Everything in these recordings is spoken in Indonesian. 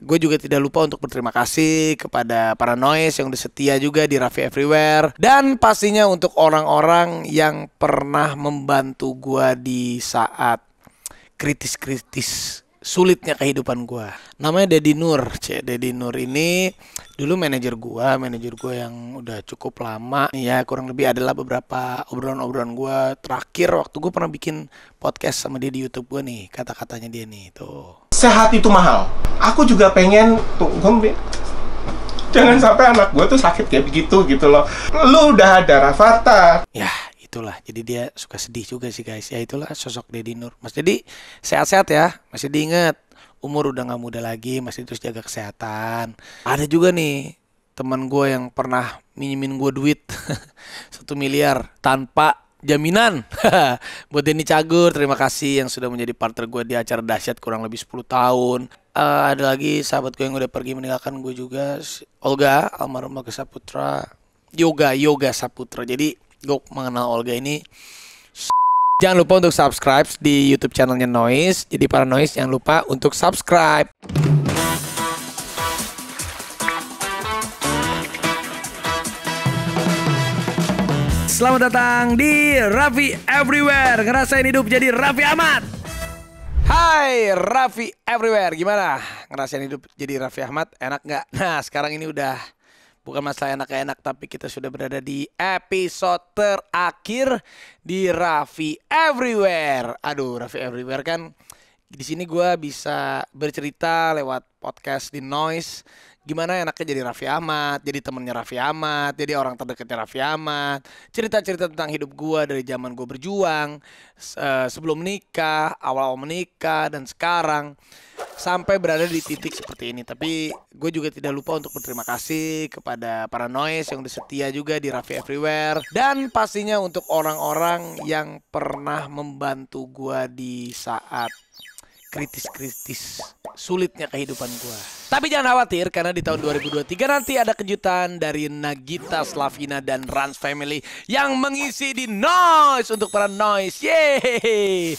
gue juga tidak lupa untuk berterima kasih kepada para noise yang udah setia juga di Raffi Everywhere. Dan pastinya untuk orang-orang yang pernah membantu gue di saat kritis-kritis sulitnya kehidupan gue. Namanya Dedi Nur. Dedi Nur ini dulu manajer gue yang udah cukup lama. Ya kurang lebih adalah beberapa obrolan-obrolan gue terakhir waktu gue pernah bikin podcast sama dia di YouTube gue nih. Kata-katanya dia nih tuh. Sehat itu mahal. Aku juga pengen tuh, jangan sampai anak gue tuh sakit kayak begitu gitu loh. Lu udah ada Rafatha. Ya itulah, jadi dia suka sedih juga sih guys. Ya itulah sosok Dedi Nur. Mas Dedi sehat-sehat ya. Masih diinget umur udah gak muda lagi, masih terus jaga kesehatan. Ada juga nih teman gue yang pernah minjemin gue duit 1 miliar tanpa jaminan. Buat Denny Cagur, terima kasih yang sudah menjadi partner gue di acara dahsyat kurang lebih 10 tahun. Ada lagi sahabat gue yang udah pergi meninggalkan gue juga, Olga, almarhum Olga Saputra. Yoga Saputra. Jadi gue mengenal Olga ini. Jangan lupa untuk subscribe di YouTube channelnya Noise. Jadi para Noise jangan lupa untuk subscribe. Selamat datang di Raffi Everywhere. Ngerasain hidup jadi Raffi Ahmad. Hai Raffi Everywhere, gimana? Ngerasain hidup jadi Raffi Ahmad, enak gak? Nah sekarang ini udah bukan masalah enak gak enak, tapi kita sudah berada di episode terakhir di Raffi Everywhere. Aduh, Raffi Everywhere kan di sini gue bisa bercerita lewat podcast di Noise. Gimana enaknya jadi Raffi Ahmad, jadi temennya Raffi Ahmad, jadi orang terdekatnya Raffi Ahmad. Cerita-cerita tentang hidup gue dari zaman gue berjuang, sebelum menikah, awal-awal menikah, dan sekarang sampai berada di titik seperti ini. Tapi gue juga tidak lupa untuk berterima kasih kepada para noise yang udah setia juga di Raffi Everywhere. Dan pastinya untuk orang-orang yang pernah membantu gue di saat kritis-kritis sulitnya kehidupan gue. Tapi jangan khawatir, karena di tahun 2023 nanti ada kejutan dari Nagita Slavina dan Rans Family yang mengisi di Noise untuk para Noise. Yeay!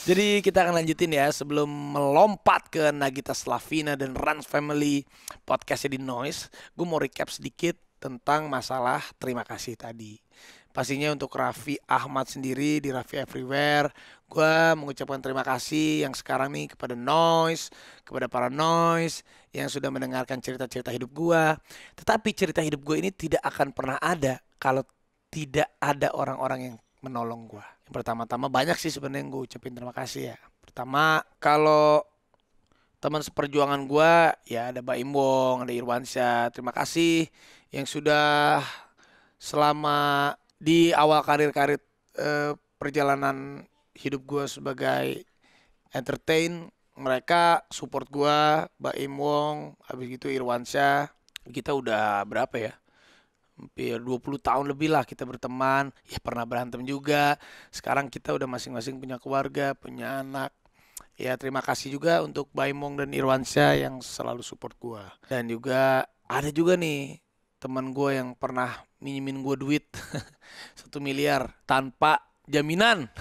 Jadi kita akan lanjutin ya, sebelum melompat ke Nagita Slavina dan Rans Family podcastnya di Noise, gue mau recap sedikit tentang masalah terima kasih tadi. Pastinya untuk Raffi Ahmad sendiri di Raffi Everywhere, gue mengucapkan terima kasih yang sekarang nih kepada Noise, kepada para Noise yang sudah mendengarkan cerita-cerita hidup gue. Tetapi cerita hidup gue ini tidak akan pernah ada kalau tidak ada orang-orang yang menolong gue. Yang pertama-tama banyak sih sebenarnya yang gue ucapin terima kasih ya. Pertama, kalau teman seperjuangan gue ya ada Baim Wong, ada Irwansyah. Terima kasih yang sudah selama di awal karir perjalanan hidup gue sebagai entertain, mereka support gue, Baim Wong, habis gitu Irwansyah. Kita udah berapa ya? Hampir 20 tahun lebih lah kita berteman. Ya pernah berantem juga. Sekarang kita udah masing-masing punya keluarga, punya anak. Ya terima kasih juga untuk Baim Wong dan Irwansyah yang selalu support gue. Dan juga ada juga nih teman gue yang pernah minjemin gue duit 1 miliar tanpa jaminan.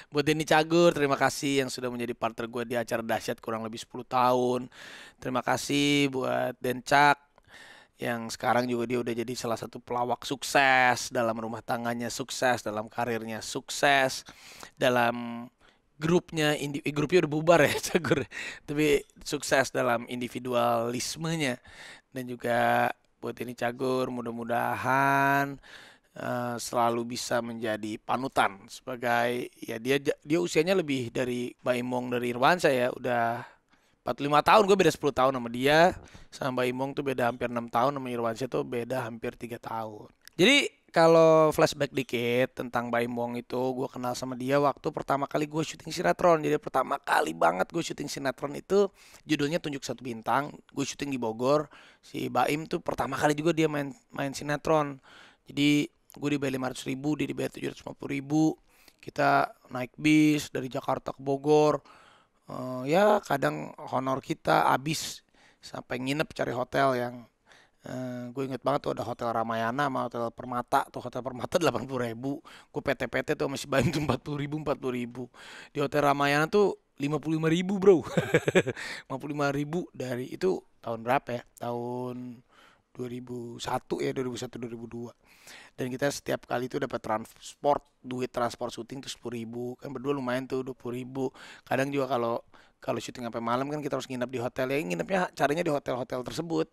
Buat Denny Cagur, terima kasih yang sudah menjadi partner gue di acara dahsyat kurang lebih 10 tahun. Terima kasih buat Dencak yang sekarang juga dia udah jadi salah satu pelawak sukses dalam rumah tangganya, sukses dalam karirnya, sukses dalam grupnya. Grupnya udah bubar ya Cagur, tapi sukses dalam individualismenya. Dan juga buat ini Cagur, mudah-mudahan selalu bisa menjadi panutan sebagai ya dia usianya lebih dari Baim Wong dari Irwansyah ya, udah 45 tahun, gue beda 10 tahun sama dia. Sama Baim Wong tuh beda hampir 6 tahun, sama Irwansyah tuh beda hampir 3 tahun. Jadi kalau flashback dikit tentang Baim Wong itu, gue kenal sama dia waktu pertama kali gue syuting sinetron. Jadi pertama kali banget gue syuting sinetron itu judulnya Tunjuk Satu Bintang. Gue syuting di Bogor. Si Baim tuh pertama kali juga dia main sinetron. Jadi gue dibayar 500.000, dia dibayar 750.000. Kita naik bis dari Jakarta ke Bogor. Ya kadang honor kita habis sampai nginep cari hotel yang gue inget banget tuh ada Hotel Ramayana sama Hotel Permata. Tuh Hotel Permata 80.000. Gue PT-PT tuh masih bayar tuh 40.000. Di Hotel Ramayana tuh 55.000 bro. 55.000 dari itu tahun berapa ya? Tahun 2001 ya, 2001 2002. Dan kita setiap kali itu dapat duit transport syuting tuh 10.000. Kan berdua lumayan tuh 20.000. Kadang juga kalau kalau syuting sampai malam kan kita harus nginep di hotel ya. Nginepnya caranya di hotel-hotel tersebut.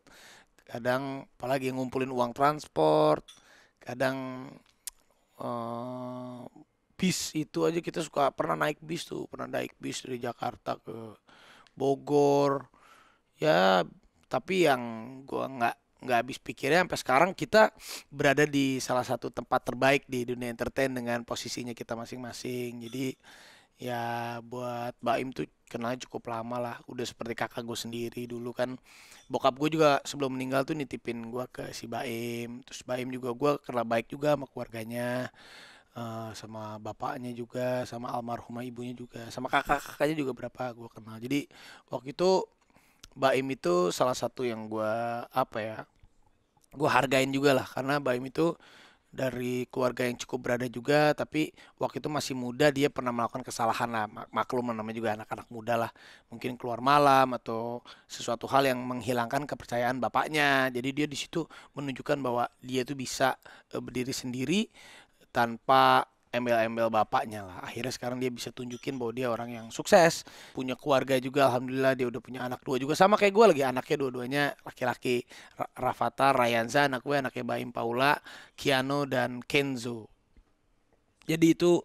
Kadang apalagi yang ngumpulin uang transport. Kadang bis itu aja kita suka pernah naik bis dari Jakarta ke Bogor ya. Tapi yang gua nggak habis pikirnya sampai sekarang kita berada di salah satu tempat terbaik di dunia entertain dengan posisinya kita masing-masing. Jadi ya buat Baim tuh kenal cukup lama lah, udah seperti kakak gue sendiri. Dulu kan bokap gue juga sebelum meninggal tuh nitipin gue ke si Baim, terus Baim juga gue kenal baik juga sama keluarganya, sama bapaknya juga, sama almarhumah ibunya juga, sama kakak-kakaknya juga berapa gue kenal. Jadi waktu itu Baim itu salah satu yang gue apa ya, gue hargain juga lah, karena Baim itu dari keluarga yang cukup berada juga, tapi waktu itu masih muda, dia pernah melakukan kesalahan lah. Maklum lah, namanya juga anak-anak muda lah, mungkin keluar malam atau sesuatu hal yang menghilangkan kepercayaan bapaknya. Jadi dia di situ menunjukkan bahwa dia itu bisa berdiri sendiri tanpa embel-embel bapaknya lah. Akhirnya sekarang dia bisa tunjukin bahwa dia orang yang sukses, punya keluarga juga, alhamdulillah. Dia udah punya anak 2 juga, sama kayak gue lagi, anaknya dua-duanya laki-laki. Rafathar, Rayanza, anak gue, anaknya Baim Paula, Kiano dan Kenzo. Jadi itu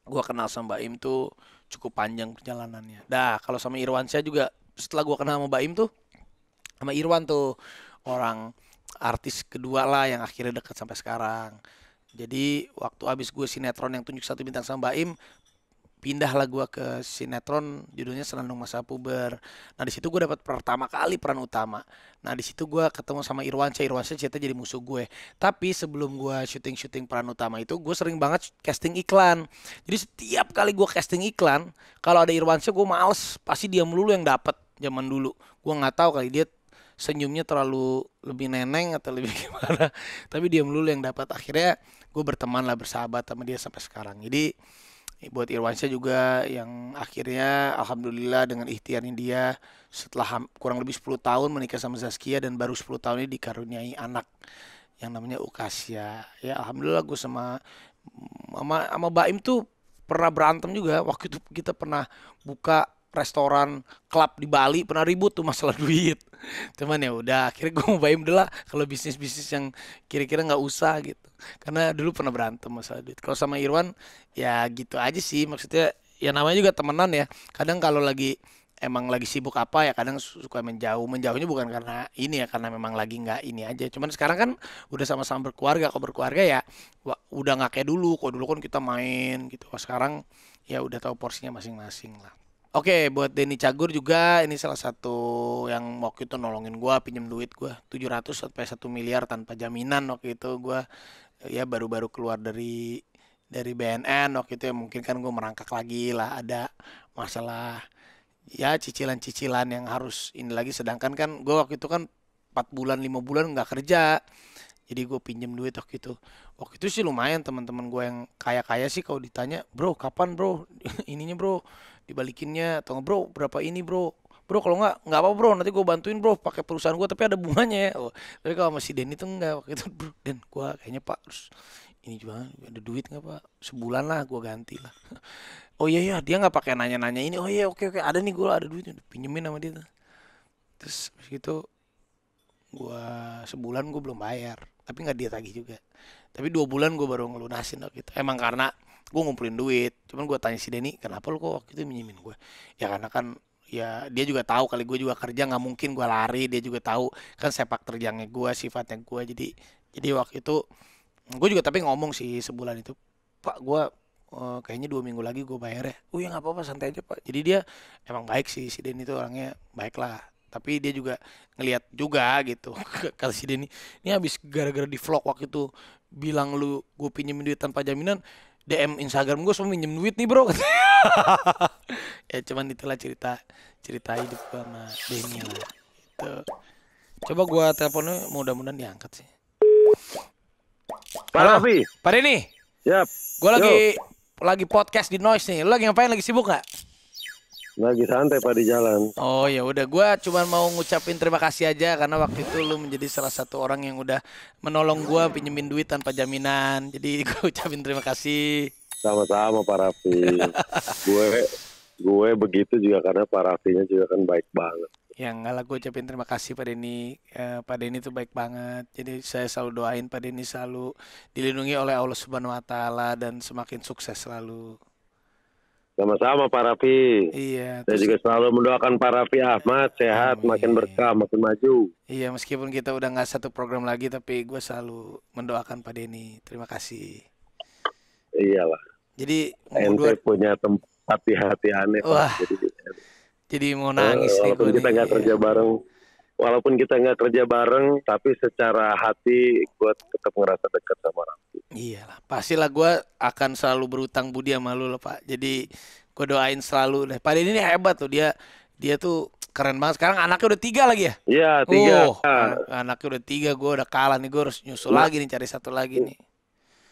gue kenal sama Baim tuh cukup panjang perjalanannya. Dah, kalau sama Irwansyah juga setelah gue kenal sama Baim tuh, sama Irwan tuh orang artis kedua lah yang akhirnya dekat sampai sekarang. Jadi waktu abis gue sinetron yang tunjuk satu bintang sama Baim, pindahlah gue ke sinetron judulnya Senandung Masa Puber. Nah di situ gue dapat pertama kali peran utama. Nah di situ gue ketemu sama Irwansyah. Irwansyah cerita jadi musuh gue. Tapi sebelum gue syuting peran utama itu, gue sering banget casting iklan. Jadi setiap kali gue casting iklan, kalau ada Irwansyah gue males, pasti dia melulu yang dapat. Zaman dulu gue nggak tahu kali dia senyumnya terlalu lebih neneng atau lebih gimana, tapi dia melulu yang dapat. Akhirnya gue berteman lah, bersahabat sama dia sampai sekarang. Jadi buat Irwansyah juga yang akhirnya alhamdulillah dengan ikhtiarnya dia setelah kurang lebih 10 tahun menikah sama Zaskia, dan baru 10 tahun ini dikaruniai anak yang namanya Ukasya. Ya alhamdulillah gue sama Baim tuh pernah berantem juga. Waktu itu kita pernah buka restoran klub di Bali, pernah ribut tuh masalah duit. Cuman ya udah, akhirnya gue mau Baim dulu lah kalau bisnis yang kira-kira nggak usah gitu, karena dulu pernah berantem masalah duit. Kalau sama Irwan ya gitu aja sih, maksudnya ya namanya juga temenan ya. Kadang kalau emang lagi sibuk apa ya, kadang suka menjauhnya bukan karena ini ya, karena memang lagi nggak ini aja. Cuman sekarang kan udah sama-sama berkeluarga. Kalau berkeluarga ya udah nggak kayak dulu. Kalau dulu kan kita main gitu, sekarang ya udah tahu porsinya masing-masing lah. Oke, buat Denny Cagur juga, ini salah satu yang waktu itu nolongin gua, pinjem duit gua 700 sampai 1 miliar tanpa jaminan. Waktu itu gua ya baru-baru keluar dari BNN waktu itu ya, mungkin kan gua merangkak lagi lah, ada masalah ya cicilan-cicilan yang harus ini lagi. Sedangkan kan gua waktu itu kan 4 bulan 5 bulan nggak kerja. Jadi gue pinjem duit waktu itu. Waktu itu sih lumayan, teman-teman gue yang kaya-kaya sih kalau ditanya, bro kapan bro ininya bro dibalikinnya, atau bro berapa ini bro kalau nggak apa bro, nanti gue bantuin bro pakai perusahaan gue tapi ada bunganya ya. Tapi kalau masih Den itu enggak, waktu itu bro Den gue kayaknya pak terus ini juga ada duit nggak pak, sebulan lah gue ganti lah. Oh iya dia nggak pakai nanya-nanya ini. Oh iya oke ada nih, gue ada duit pinjemin sama dia tuh. Terus gitu gua sebulan gue belum bayar, tapi nggak dia tagih juga. Tapi 2 bulan gue baru ngelunasin waktu itu. Emang karena gue ngumpulin duit. Cuman gue tanya si Denny, kenapa lu kok waktu itu minjemin gue? Ya karena kan ya dia juga tahu kali gue juga kerja, nggak mungkin gue lari. Dia juga tahu kan sepak terjangnya gue, sifatnya gue. Jadi waktu itu gue juga tapi ngomong sih sebulan itu, Pak gue kayaknya 2 minggu lagi gue bayar ya. Oh ya nggak apa-apa, santai aja Pak. Jadi dia emang baik sih, si Denny itu orangnya baik lah. Tapi dia juga ngelihat juga gitu. Kalau si Denny ini habis gara-gara di vlog waktu itu bilang lu gue pinjemin duit tanpa jaminan, DM Instagram gue semua minjem duit nih bro. Ya cuman itulah cerita hidup gue sama Denny lah gitu. Coba gue teleponnya, mudah-mudahan diangkat sih. Pak Raffi. Pak Denny. Yap. Gue lagi podcast di Noise nih. Lu lagi ngapain? Lagi sibuk gak? Lagi santai Pak di jalan. Oh ya udah, gue cuma mau ngucapin terima kasih aja karena waktu itu lu menjadi salah satu orang yang udah menolong gue pinjemin duit tanpa jaminan. Jadi gue ucapin terima kasih. Sama-sama Pak Raffi. gue begitu juga karena Pak Raffinya juga kan baik banget. Ya enggak lah, gue ucapin terima kasih Pak Denny. Pak Denny tuh baik banget. Jadi saya selalu doain Pak Denny selalu dilindungi oleh Allah Subhanahu Wa Taala dan semakin sukses selalu. Sama-sama Pak Raffi. Iya. Saya juga selalu mendoakan Pak Raffi Ahmad sehat, makin berkah, makin maju. Iya, meskipun kita udah nggak satu program lagi, tapi gue selalu mendoakan Pak Denny. Terima kasih. Iyalah. Jadi ente punya tempat di hati aneh. Wah. Jadi mau nangis nih walaupun gue kita nih. nggak kerja bareng, walaupun kita nggak kerja bareng, tapi secara hati gue tetap ngerasa dekat sama Raffi. Iyalah, pastilah gue akan selalu berutang budi sama lu loh Pak. Jadi gue doain selalu deh. Pak Denny ini hebat tuh, dia tuh keren banget. Sekarang anaknya udah 3 lagi ya? Iya 3. Anaknya udah 3, gue udah kalah nih. Gue harus nyusul lagi nih, cari satu lagi nih.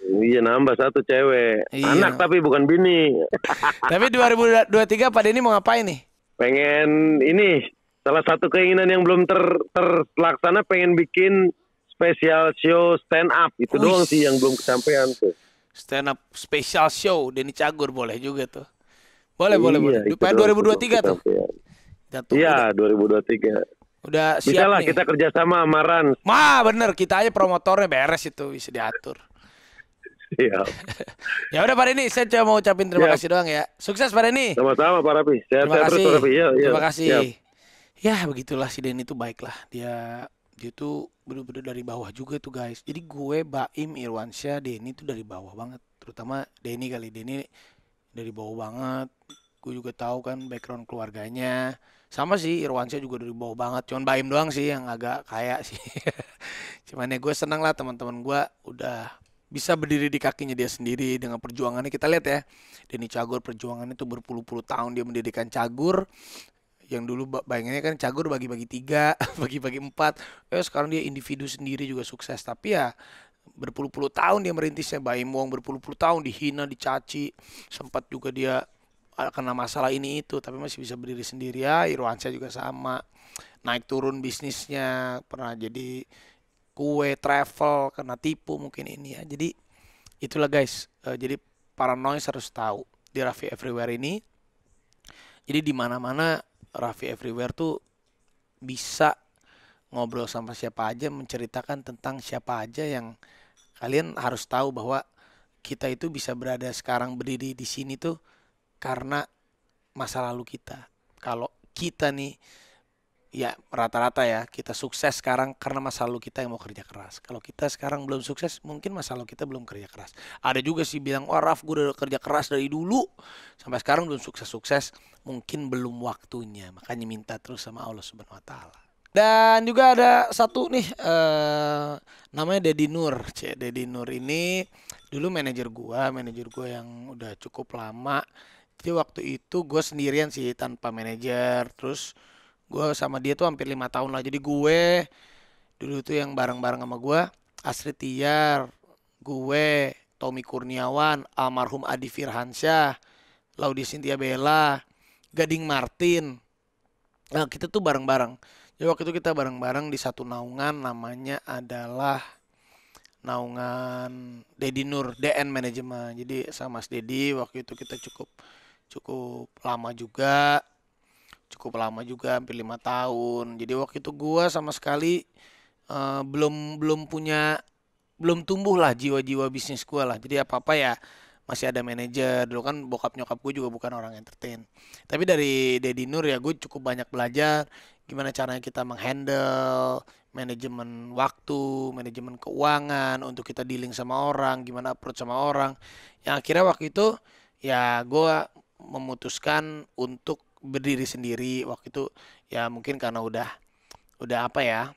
Iya, nambah 1 cewek. Iya. Anak tapi bukan bini. Tapi 2023 Pak Denny mau ngapain nih? Pengen ini, salah satu keinginan yang belum terlaksana, pengen bikin spesial show stand up. Itu doang sih yang belum kesampaian tuh. Stand up special show Denny Cagur boleh juga tuh. Boleh. Iya, 2023 tuh. Iya, 2023. Udah Bisa siap lah nih. kita kerjasama sama Rans. Bener, kita aja promotornya beres itu, bisa diatur. Iya. Ya udah Pak Denny, saya cuma mau ucapin terima kasih doang ya. Sukses Pak Denny. Sama-sama Pak Raffi. Terima Sehat-sehat kasih. terus Pak Raffi. Iya. Terima kasih. Siap. Ya begitulah si Denny itu baik lah. Dia tuh bener-bener dari bawah juga tuh guys. Jadi gue, Baim, Irwansyah, Denny tuh dari bawah banget. Terutama Denny kali. Denny dari bawah banget. Gue juga tahu kan background keluarganya. Sama sih Irwansyah juga dari bawah banget. Cuman Baim doang sih yang agak kaya sih. Cuman ya gue senang lah teman-teman gue udah bisa berdiri di kakinya dia sendiri dengan perjuangannya. Kita lihat ya, Denny Cagur perjuangannya tuh berpuluh-puluh tahun dia mendirikan Cagur. Yang dulu bayangannya kan Cagur bagi-bagi 3, bagi-bagi 4. Sekarang dia individu sendiri juga sukses. Tapi ya berpuluh-puluh tahun dia merintisnya. Baim Wong berpuluh-puluh tahun dihina, dicaci. Sempat juga dia kena masalah ini itu, tapi masih bisa berdiri sendiri ya. Irwansyah juga sama. Naik turun bisnisnya, pernah jadi kue, travel, kena tipu mungkin ini ya. Jadi itulah guys. Jadi para noise harus tahu di Raffi Everywhere ini. Jadi di mana-mana Raffi Everywhere tuh bisa ngobrol sama siapa aja, menceritakan tentang siapa aja yang kalian harus tahu bahwa kita itu bisa berada sekarang berdiri di sini tuh karena masa lalu kita. Kalau kita nih ya rata-rata ya kita sukses sekarang karena masa lalu kita yang mau kerja keras. Kalau kita sekarang belum sukses, mungkin masa lalu kita belum kerja keras. Ada juga sih bilang, wah Raf gue udah kerja keras dari dulu sampai sekarang belum sukses-sukses. Mungkin belum waktunya, makanya minta terus sama Allah Subhanahu Wa Taala. Dan juga ada satu nih namanya Dedi Nur. Dedi Nur ini dulu manajer gua yang udah cukup lama. Jadi waktu itu gue sendirian sih tanpa manajer. Terus gue sama dia tuh hampir 5 tahun lah. Jadi gue dulu tuh yang bareng-bareng sama gue Astrid Tiar, gue, Tommy Kurniawan, almarhum Adi Firhansyah, Laudi Cynthia Bella, Gading Martin. Nah kita tuh bareng-bareng. Jadi waktu itu kita bareng-bareng di satu naungan, namanya adalah naungan Dedi Nur, DN Manajemen. Jadi sama Mas Dedi waktu itu kita cukup lama juga. Hampir 5 tahun. Jadi waktu itu gua sama sekali belum tumbuh lah jiwa-jiwa bisnis gua lah. Jadi apa-apa ya masih ada manajer. Dulu kan bokap nyokap gue juga bukan orang entertain. Tapi dari Dedi Nur ya gue cukup banyak belajar gimana caranya kita menghandle manajemen waktu, manajemen keuangan untuk kita dealing sama orang, gimana approach sama orang. Yang akhirnya waktu itu ya gue memutuskan untuk berdiri sendiri waktu itu. Ya mungkin karena udah apa ya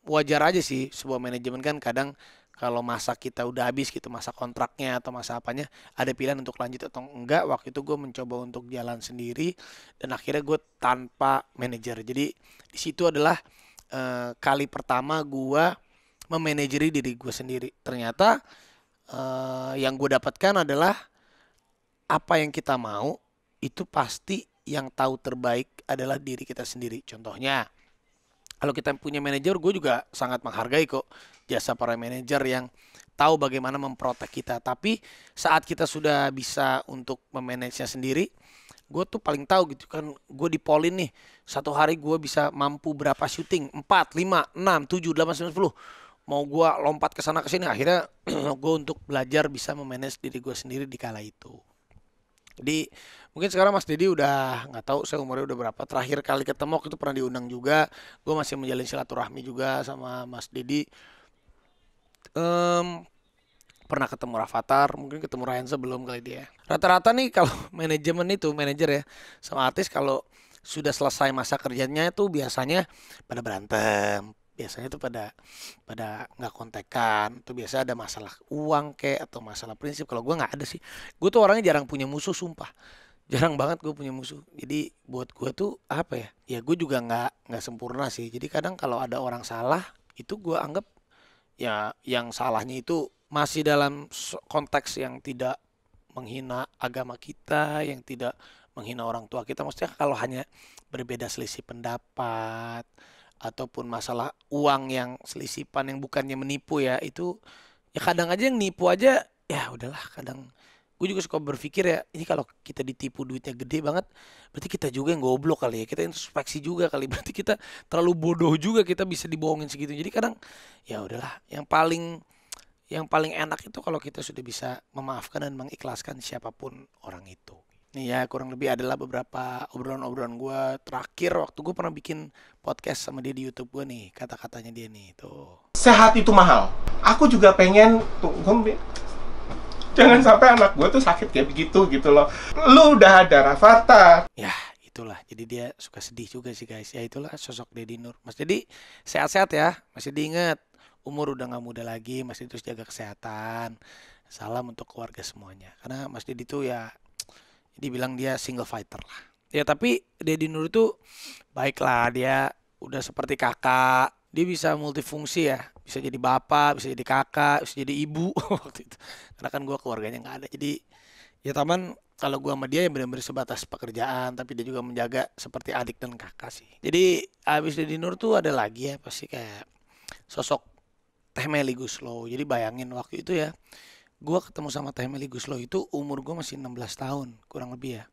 wajar aja sih, sebuah manajemen kan kadang kalau masa kita udah habis gitu, masa kontraknya atau masa apanya, ada pilihan untuk lanjut atau enggak. Waktu itu gue mencoba untuk jalan sendiri dan akhirnya gue tanpa manajer. Jadi di situ adalah kali pertama gue memanajeri diri gue sendiri. Ternyata yang gue dapatkan adalah apa yang kita mau itu pasti yang tahu terbaik adalah diri kita sendiri. Contohnya, kalau kita punya manajer, gue juga sangat menghargai kok jasa para manajer yang tahu bagaimana memprotek kita. Tapi saat kita sudah bisa untuk memanage sendiri, gue tuh paling tahu gitu kan. Gue di polin nih, satu hari gue bisa mampu berapa syuting, 4, 5, 6, 7, 8, 9, 10. Mau gue lompat ke sana ke sini, akhirnya gue untuk belajar bisa memanage diri gue sendiri di kala itu. Jadi mungkin sekarang Mas Dedi udah nggak tahu saya umurnya udah berapa. Terakhir kali ketemu waktu itu pernah diundang juga. Gue masih menjalin silaturahmi juga sama Mas Dedi. Em, Pernah ketemu Rafathar, mungkin ketemu Ryan sebelum kali dia. Rata-rata nih kalau manajemen itu manajer ya sama artis kalau sudah selesai masa kerjanya itu biasanya pada berantem. Biasanya tuh pada nggak kontekan. Tuh biasa ada masalah uang kek atau masalah prinsip. Kalau gue nggak ada sih. Gue tuh orangnya jarang punya musuh sumpah. Jarang banget gue punya musuh. Jadi buat gue tuh apa ya? Ya gue juga nggak sempurna sih. Jadi kadang kalau ada orang salah itu gue anggap ya yang salahnya itu masih dalam konteks yang tidak menghina agama kita, yang tidak menghina orang tua kita. Maksudnya kalau hanya berbeda selisih pendapat ataupun masalah uang yang selisipan yang bukannya menipu ya itu ya kadang aja yang nipu aja ya udahlah kadang gue juga suka berpikir ya ini kalau kita ditipu duitnya gede banget berarti kita juga yang goblok kali ya kita introspeksi juga kali berarti kita terlalu bodoh juga kita bisa dibohongin segitu jadi kadang ya udahlah yang paling enak itu kalau kita sudah bisa memaafkan dan mengikhlaskan siapapun orang itu. Nih ya kurang lebih adalah beberapa obrolan-obrolan gue terakhir waktu gue pernah bikin podcast sama dia di YouTube gue nih kata-katanya dia nih tuh. Sehat itu mahal. Aku juga pengen jangan sampai anak gue tuh sakit kayak begitu gitu loh. Lu udah ada Rafathar. Ya itulah jadi dia suka sedih juga sih guys. Ya itulah sosok Dedi Nur. Mas Dedi sehat-sehat ya. Masih diingat umur udah gak muda lagi. Masih terus jaga kesehatan. Salam untuk keluarga semuanya. Karena Mas Dedi tuh ya dibilang dia single fighter lah. Ya tapi Dedi Nur itu baik lah dia udah seperti kakak. Dia bisa multifungsi ya. Bisa jadi bapak, bisa jadi kakak, bisa jadi ibu waktu itu. Karena kan gue keluarganya nggak ada. Jadi ya teman kalau gue sama dia ya benar-benar sebatas pekerjaan. Tapi dia juga menjaga seperti adik dan kakak sih. Jadi abis Dedi Nur tuh ada lagi ya pasti kayak sosok Teh Meli Guslow. Jadi bayangin waktu itu ya. Gue ketemu sama Teh Meli Guslow itu umur gue masih 16 tahun kurang lebih ya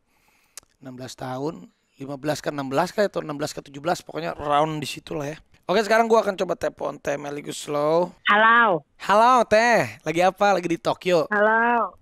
16 tahun 15 ke 16 kah atau 16 ke 17 pokoknya round di situ lah ya. Oke sekarang gue akan coba telepon Teh Meli Guslow. Halo. Halo Teh, lagi apa? Lagi di Tokyo? Halo.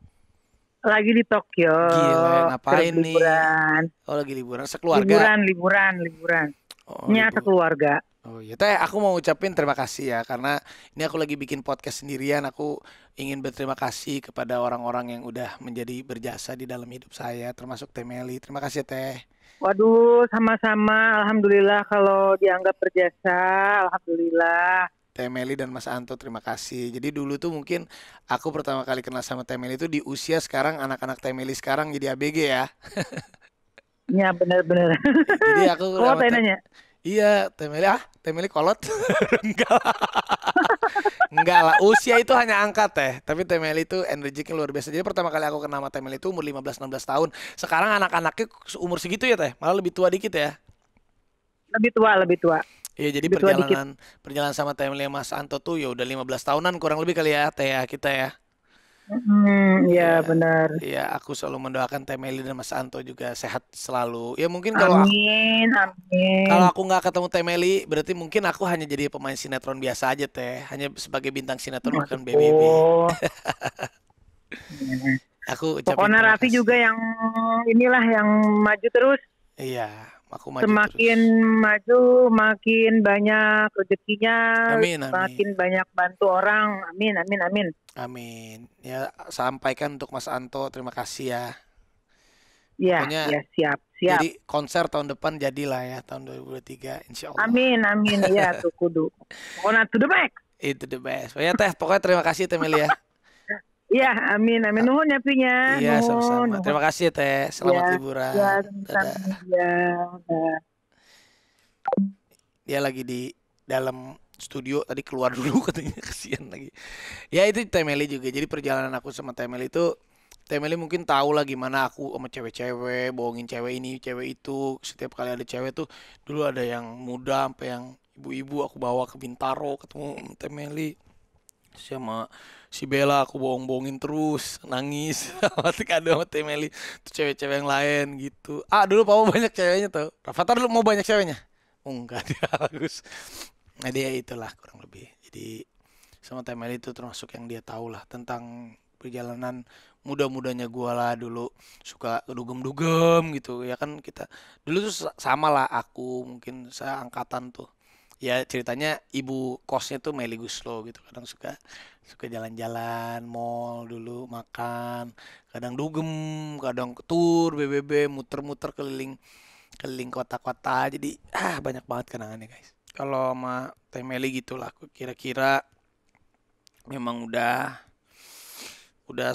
Lagi di Tokyo. Gila ngapain nih? Liburan. Oh lagi liburan sekeluarga? Liburan. Oh, Nyata keluarga. Oh iya Teh, aku mau ucapin terima kasih ya karena ini aku lagi bikin podcast sendirian. Aku ingin berterima kasih kepada orang-orang yang udah menjadi berjasa di dalam hidup saya, termasuk Teh Meli. Terima kasih Teh. Waduh, sama-sama. Alhamdulillah kalau dianggap berjasa. Alhamdulillah. Teh Meli dan Mas Anto terima kasih. Jadi dulu tuh mungkin aku pertama kali kenal sama Teh Meli itu di usia sekarang anak-anak Teh Meli sekarang jadi ABG ya. Ya benar-benar. Jadi aku Kok nanya? Iya, Teh Meli kolot. Enggak lah, usia itu hanya angka Teh. Tapi Teh Meli itu energiknya luar biasa. Jadi pertama kali aku kenal sama Teh Meli itu umur 15-16 tahun. Sekarang anak-anaknya umur segitu ya Teh, malah lebih tua dikit ya. Lebih tua. Iya, jadi Lebih tua perjalanan sama Teh Meli sama Mas Anto tuh ya udah 15 tahunan kurang lebih kali ya Teh ya kita ya. Iya benar. Iya, aku selalu mendoakan Teh Meli dan Mas Anto juga sehat selalu. Ya mungkin kalau Amin. kalau aku nggak ketemu Teh Meli, berarti mungkin aku hanya jadi pemain sinetron biasa aja Teh, hanya sebagai bintang sinetron bukan BBB. Oh. Aku ucapin Pokoknya terima Raffi kasih. juga yang inilah yang maju terus. Iya, aku maju Semakin terus. maju, makin banyak rezekinya, Amin, amin. makin banyak bantu orang. Amin. Amin. Ya, sampaikan untuk Mas Anto, terima kasih ya. Ya, Pokoknya ya siap. jadi konser tahun depan jadilah ya tahun 2023 insya Allah. Amin. Ya tuh kudu. Pokoknya to the max. Itu the best. Ya Teh, pokoknya terima kasih Teh Meli ya. Ya, amin. Nuhun ya Pinya. Iya, sama-sama. Nuhun. Terima kasih ya Teh. Selamat liburan. Ya, Dadah. ya. Dia lagi di dalam studio tadi keluar dulu katanya kasihan lagi. Ya itu Teh Meli juga. Jadi perjalanan aku sama Teh Meli itu Temeli mungkin tahu lah gimana aku sama cewek-cewek, bohongin cewek ini, cewek itu. Setiap kali ada cewek tuh, dulu ada yang muda sampai yang ibu-ibu aku bawa ke Bintaro ketemu Temeli. Sama si Bella aku bohong-bohongin terus, nangis. Mati kado sama Temeli. Tuh cewek-cewek yang lain gitu. Dulu Papa banyak ceweknya tuh. Rafathar dulu mau banyak ceweknya? Oh enggak, dia bagus. Nah dia itulah kurang lebih. Jadi sama Temeli itu termasuk yang dia tahu lah tentang perjalanan muda-mudanya gua lah dulu, suka dugem-dugem gitu ya kan. Kita dulu tuh sama lah, aku mungkin saya angkatan tuh. Ya ceritanya ibu kosnya tuh Meli Guslo gitu, kadang suka suka jalan-jalan mall dulu, makan, kadang dugem, kadang tour BBB, muter-muter keliling keliling kota-kota. Jadi banyak banget kenangannya guys. Kalau sama Teh Meli gitulah, aku kira-kira memang udah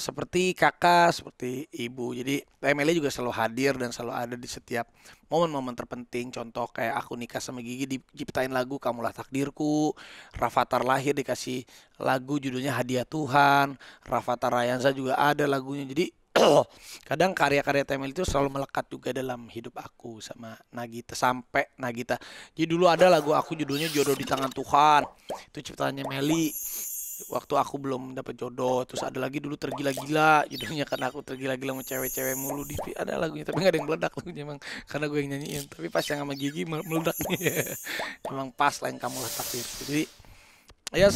seperti kakak, seperti ibu. Jadi Emily juga selalu hadir dan selalu ada di setiap momen-momen terpenting. Contoh kayak aku nikah sama Gigi, diciptain lagu Kamulah Takdirku. Rafathar lahir dikasih lagu judulnya Hadiah Tuhan. Rafathar Rayansa juga ada lagunya. Jadi kadang karya-karya Temel itu selalu melekat juga dalam hidup aku sama Nagita, sampai Nagita. Jadi dulu ada lagu aku judulnya Jodoh di Tangan Tuhan. Itu ciptaannya Meli waktu aku belum dapat jodoh. Terus ada lagi dulu Tergila-gila, judulnya karena aku tergila-gila sama cewek-cewek mulu. Ada lagunya tapi nggak ada yang meledak lagunya emang karena gue yang nyanyiin. Tapi pas yang sama Gigi meledak nih. Emang pas lah yang Kamulah Takdir. Jadi ya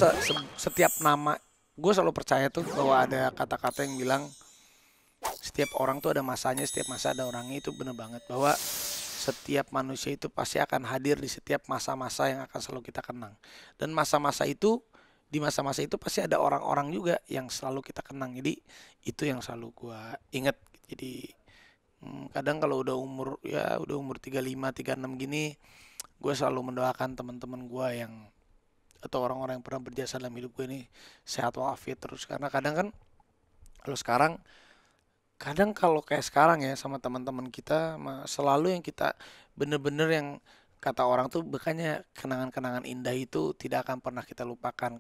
setiap nama gue selalu percaya tuh bahwa ada kata-kata yang bilang setiap orang tuh ada masanya, setiap masa ada orangnya. Itu bener banget bahwa setiap manusia itu pasti akan hadir di setiap masa-masa yang akan selalu kita kenang. Dan masa-masa itu, di masa-masa itu pasti ada orang-orang juga yang selalu kita kenang. Jadi itu yang selalu gua inget. Jadi kadang kalau udah umur 35, 36 gini, gue selalu mendoakan teman-teman gua yang atau orang-orang yang pernah berjasa dalam hidup gue ini sehat walafiat terus. Karena kadang kan kalau kayak sekarang ya sama teman-teman kita selalu yang kita bener-bener yang kata orang tuh makanya kenangan-kenangan indah itu tidak akan pernah kita lupakan.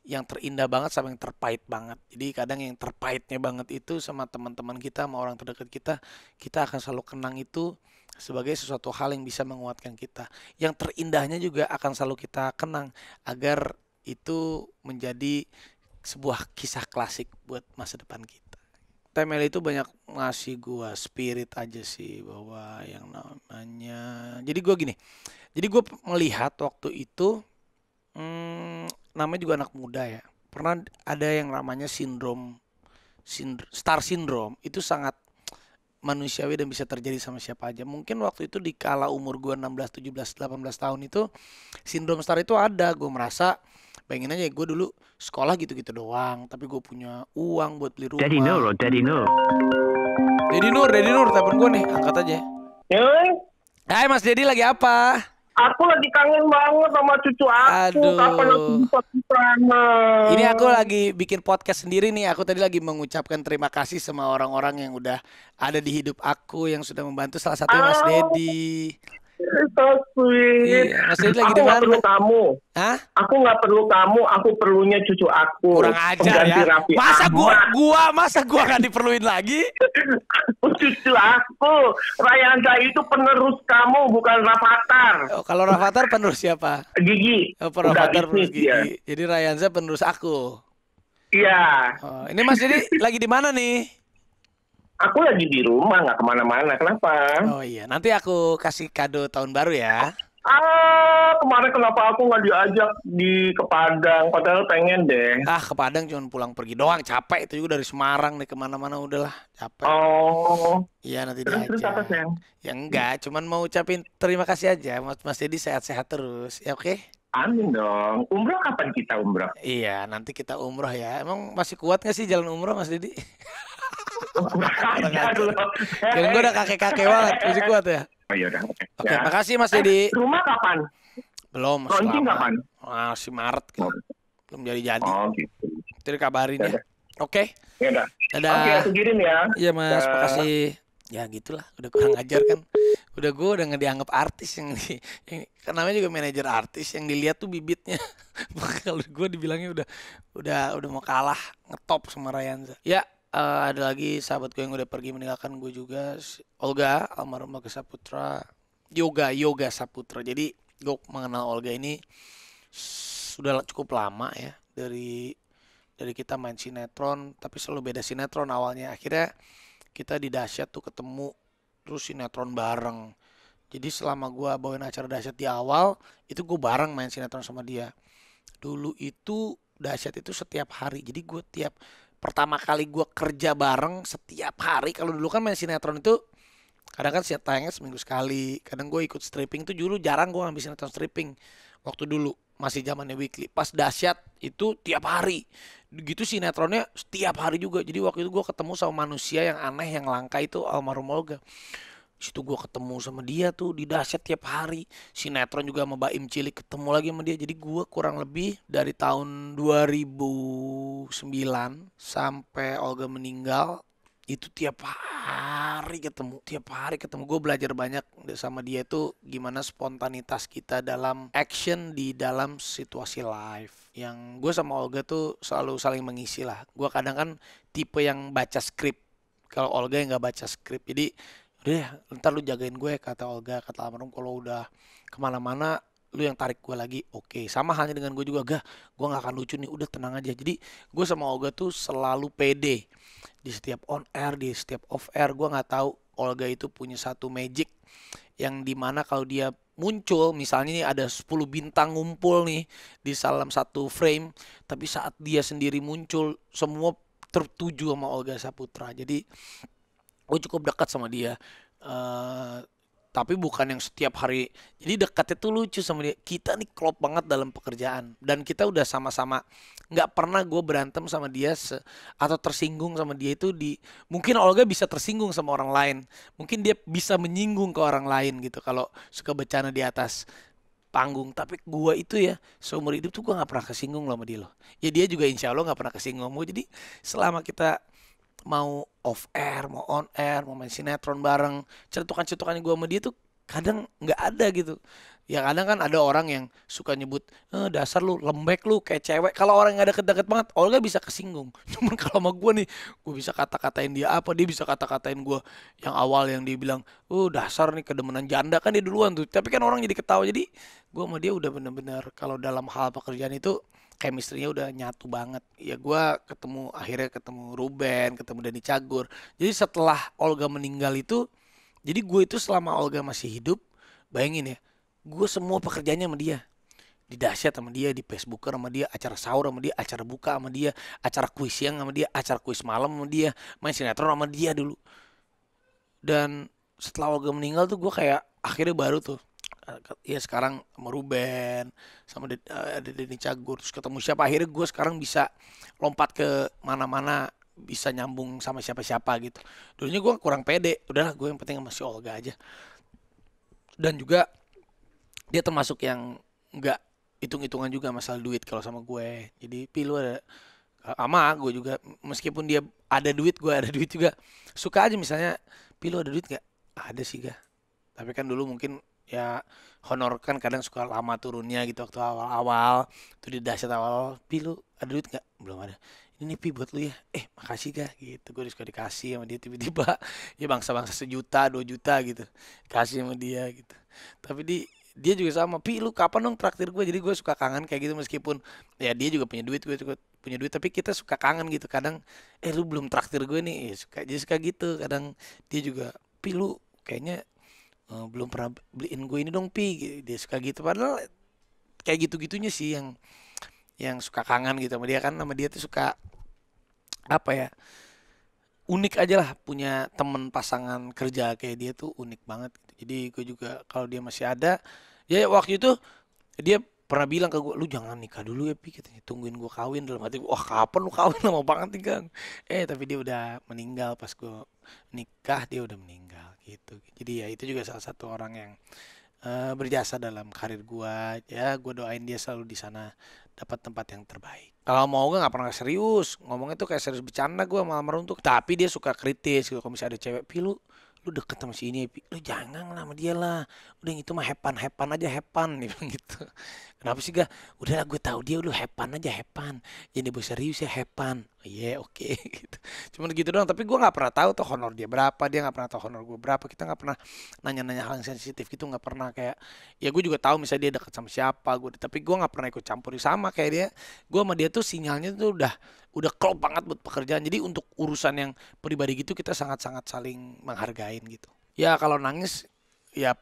Yang terindah banget sama yang terpahit banget. Jadi kadang yang terpahitnya banget itu sama teman-teman kita, sama orang terdekat kita akan selalu kenang itu sebagai sesuatu hal yang bisa menguatkan kita. Yang terindahnya juga akan selalu kita kenang agar itu menjadi sebuah kisah klasik buat masa depan kita. Temel itu banyak ngasih gua spirit aja sih bahwa yang namanya. Jadi gua melihat waktu itu namanya juga anak muda ya. Pernah ada yang namanya star syndrome. Itu sangat manusiawi dan bisa terjadi sama siapa aja. Mungkin waktu itu di kala umur gue 16, 17, 18 tahun itu sindrom star itu ada. Gue merasa bayangin aja gue dulu sekolah gitu-gitu doang, tapi gue punya uang buat beli rumah. Daddy Nur, telepon gue nih, angkat aja. Hai Mas Dedi, lagi apa? Aku lagi kangen banget sama cucu aku. Aduh. Kapan aku bisa kesana? Ini aku lagi bikin podcast sendiri nih. Aku tadi lagi mengucapkan terima kasih sama orang-orang yang udah ada di hidup aku, yang sudah membantu, salah satunya Mas Dedi. So sweet. Iya, Mas Dedi lagi di Aku nggak mana? perlu kamu. Hah? Aku nggak perlu kamu. Aku perlunya cucu aku. Kurang ajar Pengganti ya. Raffi Masa gua nggak diperluin lagi? Cucu aku. Rayansa itu penerus kamu, bukan Rafathar. Oh, kalau Rafathar penerus siapa? Gigi. Oh, Rafathar penerus Gigi. Ya. Jadi Rayansa penerus aku. Iya. Oh, ini Mas Dedi lagi di mana nih? Aku lagi di rumah, nggak kemana-mana. Kenapa? Oh iya, nanti aku kasih kado tahun baru ya. Kemarin kenapa aku nggak diajak ke Padang? Padahal pengen deh. Ke Padang cuma pulang pergi doang, capek. Itu juga dari Semarang nih kemana-mana udahlah, capek. Oh. Iya nanti Terus apa diajak. sayang? Ya enggak, cuman mau ucapin terima kasih aja. Mas Dedi sehat-sehat terus, ya oke? Amin dong. Umroh kapan kita umroh? Iya, nanti kita umroh ya. Emang masih kuat nggak sih jalan umroh Mas Dedi? Kirain gue udah kakek-kakek banget, masih kuat ya? Oh iya udah, oke. Oke, makasih Mas Dedi. Rumah kapan? Belum, Launching lama. kapan? Masih Maret kan. Belum jadi-jadi. Oh gitu. Itu dikabarin ya. Oke. Ya udah. Dadah. Oke, aku kirim ya. Iya Mas, Dah. makasih. Ya gitulah, udah kurang ajar kan. Gue udah nggak dianggap artis yang namanya juga manajer artis, yang dilihat tuh bibitnya. Kalau gue dibilangnya udah mau kalah, ngetop sama Rayansa. Ya, ada lagi sahabat gue yang udah pergi meninggalkan gue juga, Olga, almarhum Olga Saputra, Yoga Saputra. Jadi gue mengenal Olga ini sudah cukup lama ya, dari kita main sinetron, tapi selalu beda sinetron awalnya. Akhirnya kita di Dahsyat tuh ketemu, terus sinetron bareng. Jadi selama gue bawain acara Dahsyat di awal, itu gue bareng main sinetron sama dia. Dulu itu Dahsyat itu setiap hari. Jadi gue pertama kali gue kerja bareng setiap hari. Kalau dulu kan main sinetron itu kadang kan tayangnya seminggu sekali. Kadang gue ikut stripping tuh dulu jarang gue ngambil sinetron stripping. Waktu dulu masih zamannya weekly. Pas Dahsyat itu tiap hari. Gitu sinetronnya setiap hari juga. Jadi waktu itu gue ketemu sama manusia yang aneh, yang langka itu almarhum Olga. Situ gue ketemu sama dia tuh di Dahsyat tiap hari. Sinetron juga sama Baim Cilik ketemu lagi sama dia. Jadi gue kurang lebih dari tahun 2009 sampai Olga meninggal itu tiap hari ketemu. Gue belajar banyak sama dia tuh gimana spontanitas kita dalam action di dalam situasi live. Yang gue sama Olga tuh selalu saling mengisi lah. Gue kadang kan tipe yang baca skrip, kalau Olga yang nggak baca skrip. Jadi udah ntar lu jagain gue, kata Olga, kata almarhum, kalau udah kemana-mana lu yang tarik gue lagi. Oke, sama halnya dengan gue juga, gak, gue nggak akan lucu nih, udah tenang aja. Jadi gue sama Olga tuh selalu pede di setiap on air, di setiap off air. Gue nggak tahu Olga itu punya satu magic yang dimana kalau dia muncul, misalnya nih ada 10 bintang ngumpul nih di dalam satu frame, tapi saat dia sendiri muncul semua tertuju sama Olga Saputra. Jadi gue cukup dekat sama dia, tapi bukan yang setiap hari. Jadi dekatnya tuh lucu sama dia. Kita nih klop banget dalam pekerjaan, dan kita udah sama-sama nggak pernah gue berantem sama dia atau tersinggung sama dia itu mungkin Olga bisa tersinggung sama orang lain, mungkin dia bisa menyinggung ke orang lain gitu kalau suka bercanda di atas panggung. Tapi gue itu ya seumur hidup tuh gue nggak pernah kesinggung loh sama dia loh. Ya dia juga insya Allah nggak pernah kesinggung sama gue. Jadi selama kita mau off air, mau on air, mau main sinetron bareng, cetukan-cetukannya gue sama dia tuh kadang nggak ada gitu. Ya kadang kan ada orang yang suka nyebut, dasar lu lembek lu kayak cewek. Kalau orang yang ada deket-deket banget, Olga bisa kesinggung. Cuman kalau sama gue nih, gue bisa kata-katain dia apa, dia bisa kata-katain gue. Yang awal yang dia bilang, dasar nih kedemenan janda, kan dia duluan tuh. Tapi kan orang jadi ketawa. Jadi gue sama dia udah bener-bener kalau dalam hal pekerjaan itu chemistry-nya udah nyatu banget. Ya gue akhirnya ketemu Ruben, ketemu Denny Cagur. Jadi setelah Olga meninggal itu, jadi gue itu selama Olga masih hidup, bayangin ya, gue semua pekerjaannya sama dia. Di Dahsyat sama dia, di Facebooker sama dia, acara sahur sama dia, acara buka sama dia, acara kuis siang sama dia, acara kuis malam sama dia, main sinetron sama dia dulu. Dan setelah Olga meninggal tuh gue kayak akhirnya baru tuh, ya sekarang sama Ruben, sama ada Denny Cagur, terus ketemu siapa, akhirnya gue sekarang bisa lompat ke mana-mana, bisa nyambung sama siapa-siapa gitu. Dulunya gue kurang pede, udahlah gue yang penting sama si Olga aja. Dan juga dia termasuk yang nggak hitung-hitungan juga masalah duit kalau sama gue. Jadi pilu ada sama gue juga, meskipun dia ada duit, gue ada duit juga, suka aja misalnya, pilu ada duit nggak? Ada sih gak, tapi kan dulu mungkin ya honor kan kadang suka lama turunnya gitu waktu awal-awal tuh di Dahsyat awal. Pilu ada duit nggak? Belum ada. Ini pi buat lu ya, makasih gak gitu. Gue suka dikasih sama dia, tiba-tiba ya bangsa-bangsa 1 juta 2 juta gitu kasih sama dia gitu. Tapi dia juga sama, pi lu kapan dong traktir gue. Jadi gue suka kangen kayak gitu, meskipun ya dia juga punya duit, gue juga punya duit, tapi kita suka kangen gitu kadang, lu belum traktir gue nih, suka gitu kadang. Dia juga, pi lu kayaknya belum pernah beliin gue ini dong pi, dia suka gitu. Padahal kayak gitu-gitunya sih yang suka kangen gitu sama dia. Kan sama dia tuh suka apa ya, unik aja lah, punya temen pasangan kerja kayak dia tuh unik banget gitu. Jadi gue juga kalau dia masih ada, ya waktu itu dia pernah bilang ke gue, lu jangan nikah dulu ya pi, katanya, tungguin gue kawin. Dalam hati gue, wah kapan lu kawin, lama banget nih kan. Tapi dia udah meninggal pas gue nikah, dia udah meninggal gitu. Jadi ya itu juga salah satu orang yang berjasa dalam karir gua. Ya gue doain dia selalu di sana dapat tempat yang terbaik. Kalau mau nggak pernah serius ngomongnya tuh, kayak serius bercanda gue sama almarhum tuh. Tapi dia suka kritis gitu. Kalau misalnya ada cewek, pi lu deket sama si ini, pi lu jangan lah sama dia lah, udah yang itu mah hepan aja, hepan dia bilang gitu. Kenapa sih gak? Udah lah gue tahu dia, lu hepan aja, hepan, jadi bos serius ya hepan. iya oke gitu. Cuman gitu doang, tapi gue nggak pernah tahu tuh honor dia berapa, dia nggak pernah tahu honor gue berapa, kita nggak pernah nanya-nanya hal yang sensitif gitu, nggak pernah kayak, ya gue juga tahu misalnya dia dekat sama siapa gue, tapi gue nggak pernah ikut campur sama kayak dia. Gue sama dia tuh sinyalnya tuh udah klop banget buat pekerjaan, jadi untuk urusan yang pribadi gitu kita sangat-sangat saling menghargain gitu. Ya kalau nangis ya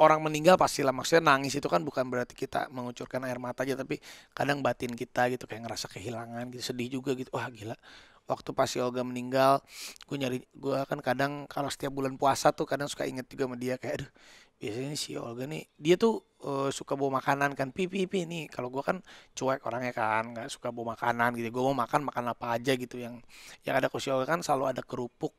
orang meninggal pastilah, maksudnya nangis itu kan bukan berarti kita mengucurkan air mata aja, tapi kadang batin kita gitu kayak ngerasa kehilangan gitu, sedih juga gitu. Wah gila, waktu pas si Olga meninggal gue kan kadang kalau setiap bulan puasa tuh kadang suka inget juga sama dia kayak aduh, biasanya si Olga nih dia tuh suka bawa makanan kan, pipi nih kalau gue kan cuek orangnya kan, nggak suka bawa makanan gitu, gue mau makan makan apa aja gitu yang ada. Ke si Olga kan selalu ada kerupuk,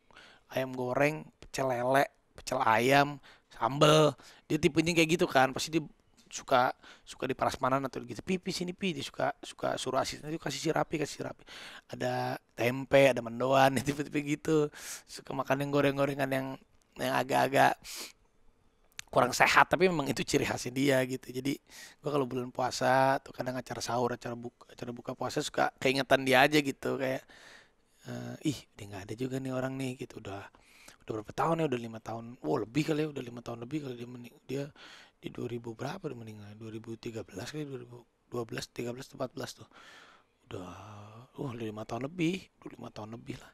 ayam goreng, pecel lele, pecel ayam, sambel. Dia tipenya kayak gitu kan, pasti dia suka suka di prasmanan atau gitu, pipi sini pi, dia suka suka suruh asisten itu kasih sirapi, ada tempe, ada mendoan, tipe-tipe gitu. Suka makan yang goreng-gorengan yang agak-agak kurang sehat, tapi memang itu ciri khasnya dia gitu. Jadi gua kalau bulan puasa tuh kadang acara sahur, acara buka puasa suka keingetan dia aja gitu kayak ih dia nggak ada juga nih orang nih gitu. Udah berapa tahun ya, udah 5 tahun, wow lebih kali ya, udah 5 tahun lebih kali dia di 2000 berapa dia meninggal, 2013 kali, 2012 13 14 tuh udah 5 tahun lebih, udah 5 tahun lebih lah.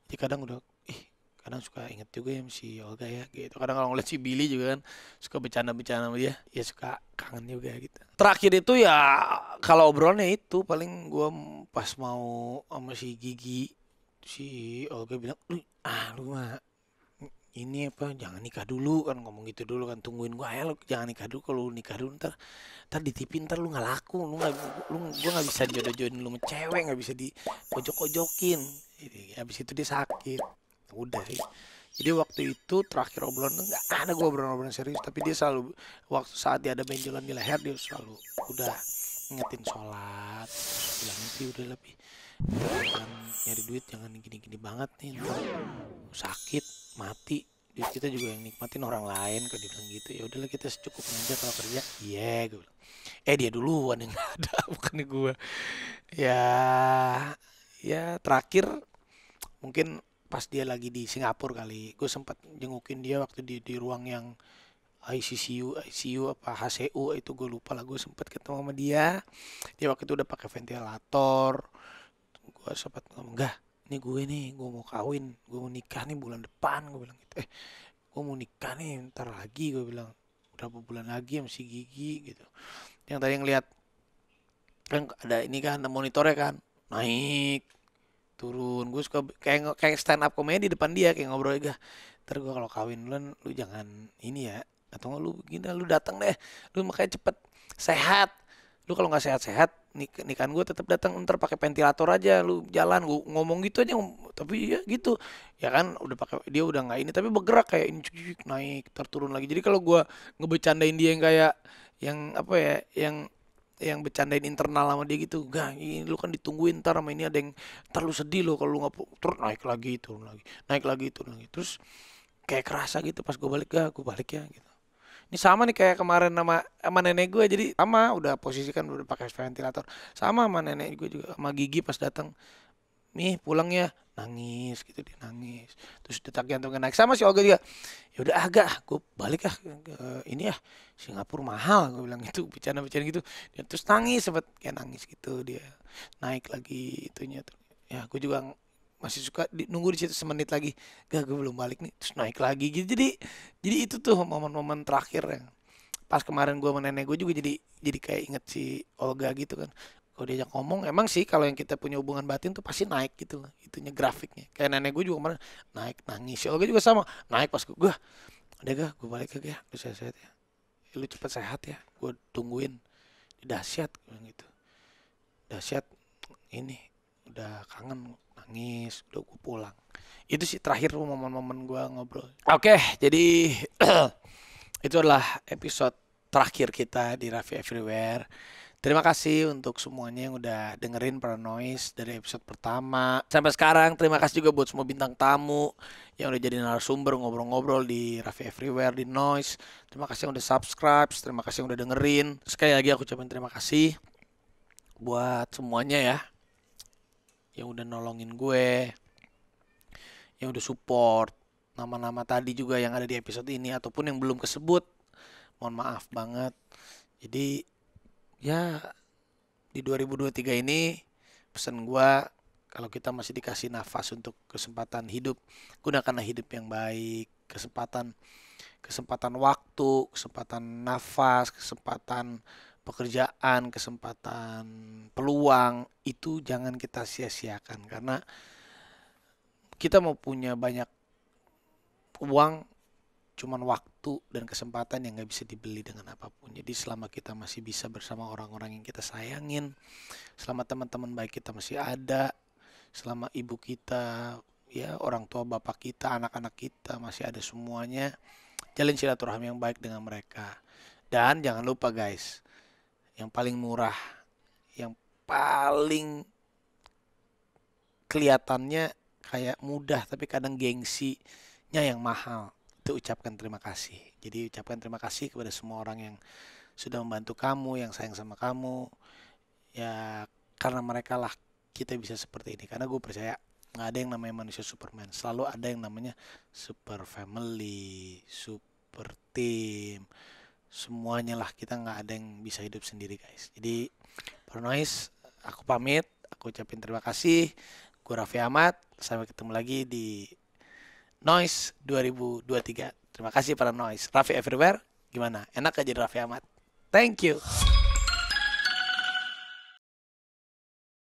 Jadi kadang udah kadang suka inget juga ya si Olga ya gitu. Kadang kalau ngeliat si Billy juga kan suka bercanda-bercanda sama dia, ya suka kangen juga gitu. Terakhir itu ya kalau obrolannya itu paling gua pas mau sama si Gigi, si Olga bilang lu mah ini apa, jangan nikah dulu kan, ngomong gitu dulu kan, tungguin gua aja, lu jangan nikah dulu, kalau lu nikah dulu ntar di TV ntar lu nggak laku, gua nggak bisa jodoh-jodohin lu sama cewek, nggak bisa di ojok-ojokin. Jadi habis itu dia sakit, udah sih. Jadi waktu itu terakhir obrolan nggak ada gua obrolan serius, tapi dia selalu waktu saat dia ada benjolan di leher dia selalu udah ngingetin sholat, terus bilang itu udah lebih jangan nyari duit, jangan gini-gini banget nih, ntar sakit mati, duit kita juga yang nikmatin orang lain. Kalau dia bilang gitu, ya udahlah kita secukupnya aja kalau kerja. Iya gue bilang, dia duluan yang nggak ada bukannya gue. Ya terakhir mungkin pas dia lagi di Singapura kali, gue sempat jengukin dia waktu di ruang yang ICU apa HCU itu gue lupa lah, gue sempat ketemu sama dia waktu itu udah pakai ventilator. Gue sempat ngomong, enggak, ini gue mau kawin, gue mau nikah nih bulan depan, gue bilang gitu. Gue mau nikah nih ntar lagi, gue bilang berapa bulan lagi sama si Gigi gitu. Yang tadi ngeliat kan ada ini kan, ada monitornya kan, naik turun, gue suka kayak stand up komedi depan dia, kayak ngobrol aja. Ntar gue kalau kawin duluan, lu jangan ini ya, atau nggak lu gini, lu datang deh, lu makanya cepet sehat. Lu kalau nggak sehat-sehat, nikahan gue tetap datang, ntar pakai ventilator aja, lu jalan, gue ngomong gitu aja, tapi ya gitu, ya kan udah pakai, dia udah nggak ini, tapi bergerak kayak ini, naik, terturun lagi. Jadi kalau gue ngebecandain dia yang kayak, yang apa ya, yang bercandain internal sama dia gitu, enggak, ini lu kan ditungguin ntar sama ini ada yang, ntar lu sedih lo kalau lu nggak, terus naik lagi, turun lagi, naik lagi, turun lagi, terus kayak kerasa gitu pas gue balik ya gitu. Ini sama nih kayak kemarin sama nenek gue, jadi sama udah posisi kan udah pakai ventilator, sama nenek gue juga, sama Gigi pas datang, nih pulang ya, nangis gitu, dia nangis, terus detak jantungnya naik, sama si Olga juga, ya udah agak, gue balik ini ya Singapura mahal, gue bilang gitu, bercanda gitu, dia terus nangis, sempet kayak nangis gitu, dia naik lagi itunya, ya gue juga masih suka nunggu di situ semenit lagi, gak gue belum balik nih, terus naik lagi gitu. Jadi itu tuh momen-momen terakhir yang pas kemarin gue sama nenek gue juga, jadi kayak inget si Olga gitu kan. Kalau diajak ngomong emang sih kalau yang kita punya hubungan batin tuh pasti naik gitu lah, itunya grafiknya. Kayak nenek gue juga kemarin naik nangis, si Olga juga sama naik pas gue udah gue balik lagi ya, lu sehat ya, lu cepet sehat ya, gue tungguin. Dahsyat gitu, dahsyat, ini udah kangen, nangis, udah gue pulang. Itu sih terakhir momen-momen gue ngobrol. Oke, jadi itu adalah episode terakhir kita di Raffi Everywhere. Terima kasih untuk semuanya yang udah dengerin Paranoise dari episode pertama sampai sekarang. Terima kasih juga buat semua bintang tamu yang udah jadi narasumber ngobrol-ngobrol di Raffi Everywhere, di Noise. Terima kasih yang udah subscribe, terima kasih yang udah dengerin. Sekali lagi aku ucapin terima kasih buat semuanya ya. yang udah nolongin gue, yang udah support. Nama-nama tadi juga yang ada di episode ini ataupun yang belum kesebut, mohon maaf banget. Jadi ya di 2023 ini pesan gue, kalau kita masih dikasih nafas untuk kesempatan hidup, gunakanlah hidup yang baik. Kesempatan waktu, kesempatan nafas, kesempatan pekerjaan, kesempatan peluang itu jangan kita sia-siakan, karena kita mau punya banyak uang, cuman waktu dan kesempatan yang gak bisa dibeli dengan apapun. Jadi selama kita masih bisa bersama orang-orang yang kita sayangin, selama teman-teman baik kita masih ada, selama ibu kita, ya orang tua bapak kita, anak-anak kita masih ada semuanya, jalin silaturahmi yang baik dengan mereka. Dan jangan lupa guys, yang paling murah, yang paling kelihatannya kayak mudah tapi kadang gengsinya yang mahal, itu ucapkan terima kasih. Jadi ucapkan terima kasih kepada semua orang yang sudah membantu kamu, yang sayang sama kamu. Ya karena mereka lah kita bisa seperti ini. Karena gue percaya gak ada yang namanya manusia Superman, selalu ada yang namanya super family, super team, semuanya lah. Kita gak ada yang bisa hidup sendiri guys. Jadi para noise, aku pamit, aku ucapin terima kasih. Gue Raffi Ahmad, sampai ketemu lagi di Noise 2023. Terima kasih para Noise. Raffi Everywhere, gimana? Enak gak jadi Raffi Ahmad? Thank you.